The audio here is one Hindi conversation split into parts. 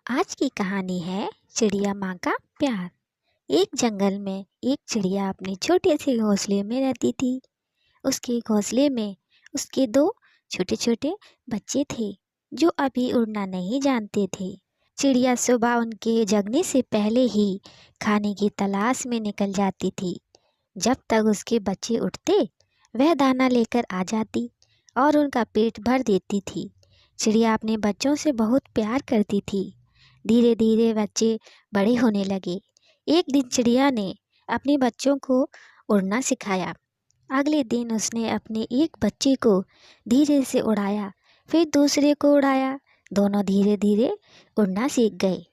आज की कहानी है चिड़िया माँ का प्यार। एक जंगल में एक चिड़िया अपने छोटे से घोंसले में रहती थी। उसके घोंसले में उसके दो छोटे छोटे बच्चे थे जो अभी उड़ना नहीं जानते थे। चिड़िया सुबह उनके जगने से पहले ही खाने की तलाश में निकल जाती थी। जब तक उसके बच्चे उठते वह दाना लेकर आ जाती और उनका पेट भर देती थी। चिड़िया अपने बच्चों से बहुत प्यार करती थी। धीरे धीरे बच्चे बड़े होने लगे। एक दिन चिड़िया ने अपने बच्चों को उड़ना सिखाया। अगले दिन उसने अपने एक बच्चे को धीरे से उड़ाया, फिर दूसरे को उड़ाया। दोनों धीरे धीरे उड़ना सीख गए।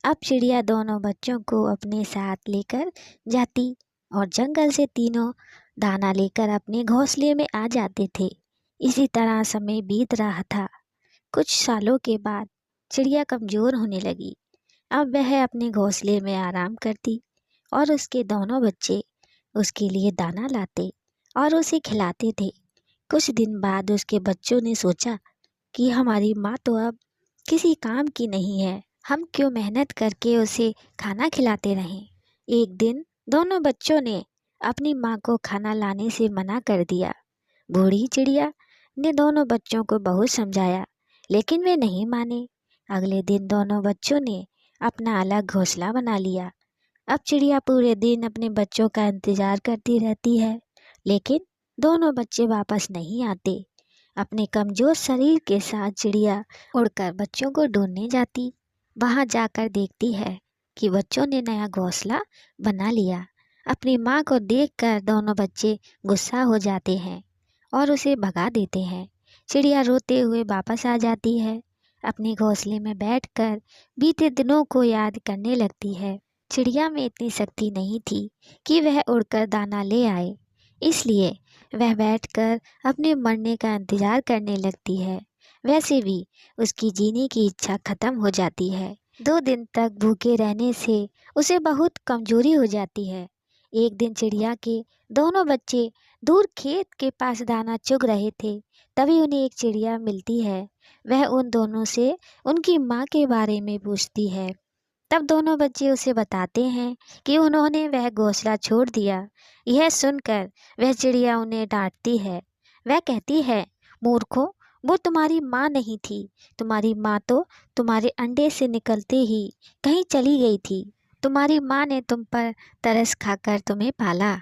अब चिड़िया दोनों बच्चों को अपने साथ लेकर जाती और जंगल से तीनों दाना लेकर अपने घोंसले में आ जाते थे। इसी तरह समय बीत रहा था। कुछ सालों के बाद चिड़िया कमज़ोर होने लगी। अब वह अपने घोंसले में आराम करती और उसके दोनों बच्चे उसके लिए दाना लाते और उसे खिलाते थे। कुछ दिन बाद उसके बच्चों ने सोचा कि हमारी माँ तो अब किसी काम की नहीं है, हम क्यों मेहनत करके उसे खाना खिलाते रहें। एक दिन दोनों बच्चों ने अपनी माँ को खाना लाने से मना कर दिया। बूढ़ी चिड़िया ने दोनों बच्चों को बहुत समझाया, लेकिन वे नहीं माने। अगले दिन दोनों बच्चों ने अपना अलग घोंसला बना लिया। अब चिड़िया पूरे दिन अपने बच्चों का इंतजार करती रहती है, लेकिन दोनों बच्चे वापस नहीं आते। अपने कमज़ोर शरीर के साथ चिड़िया उड़कर बच्चों को ढूंढने जाती। वहां जाकर देखती है कि बच्चों ने नया घोंसला बना लिया। अपनी माँ को देखकर दोनों बच्चे गुस्सा हो जाते हैं और उसे भगा देते हैं। चिड़िया रोते हुए वापस आ जाती है। अपने घोंसले में बैठकर बीते दिनों को याद करने लगती है। चिड़िया में इतनी शक्ति नहीं थी कि वह उड़कर दाना ले आए, इसलिए वह बैठकर अपने मरने का इंतजार करने लगती है। वैसे भी उसकी जीने की इच्छा खत्म हो जाती है। 2 दिन तक भूखे रहने से उसे बहुत कमजोरी हो जाती है। एक दिन चिड़िया के दोनों बच्चे दूर खेत के पास दाना चुग रहे थे। तभी उन्हें एक चिड़िया मिलती है। वह उन दोनों से उनकी माँ के बारे में पूछती है। तब दोनों बच्चे उसे बताते हैं कि उन्होंने वह घोंसला छोड़ दिया। यह सुनकर वह चिड़िया उन्हें डांटती है। वह कहती है, मूर्खों, वो तुम्हारी माँ नहीं थी। तुम्हारी माँ तो तुम्हारे अंडे से निकलते ही कहीं चली गई थी। तुम्हारी माँ ने तुम पर तरस खाकर तुम्हें पाला।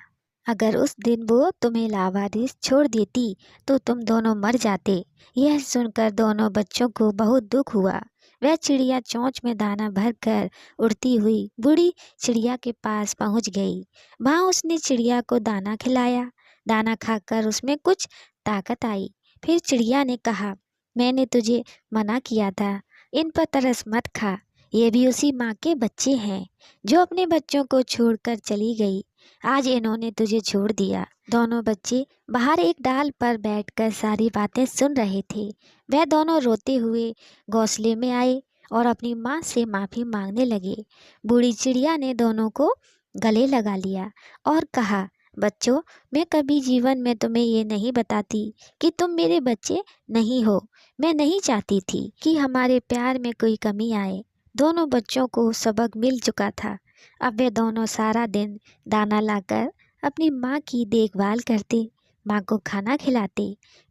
अगर उस दिन वो तुम्हें लावारिस छोड़ देती तो तुम दोनों मर जाते। यह सुनकर दोनों बच्चों को बहुत दुख हुआ। वह चिड़िया चोंच में दाना भरकर उड़ती हुई बूढ़ी चिड़िया के पास पहुंच गई। वहां उसने चिड़िया को दाना खिलाया। दाना खाकर उसमें कुछ ताकत आई। फिर चिड़िया ने कहा, मैंने तुझे मना किया था, इन पर तरस मत खा। ये भी उसी माँ के बच्चे हैं जो अपने बच्चों को छोड़कर चली गई। आज इन्होंने तुझे छोड़ दिया। दोनों बच्चे बाहर एक डाल पर बैठकर सारी बातें सुन रहे थे। वह दोनों रोते हुए घोंसले में आए और अपनी माँ से माफ़ी मांगने लगे। बूढ़ी चिड़िया ने दोनों को गले लगा लिया और कहा, बच्चों, मैं कभी जीवन में तुम्हें ये नहीं बताती कि तुम मेरे बच्चे नहीं हो। मैं नहीं चाहती थी कि हमारे प्यार में कोई कमी आए। दोनों बच्चों को सबक मिल चुका था। अब वे दोनों सारा दिन दाना लाकर अपनी माँ की देखभाल करते, माँ को खाना खिलाते,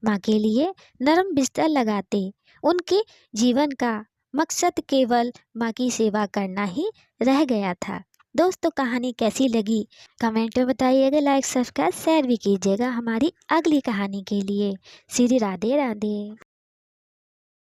माँ के लिए नरम बिस्तर लगाते। उनके जीवन का मकसद केवल माँ की सेवा करना ही रह गया था। दोस्तों, कहानी कैसी लगी कमेंट में बताइएगा। लाइक, सब्सक्राइब, शेयर भी कीजिएगा हमारी अगली कहानी के लिए। श्री राधे राधे।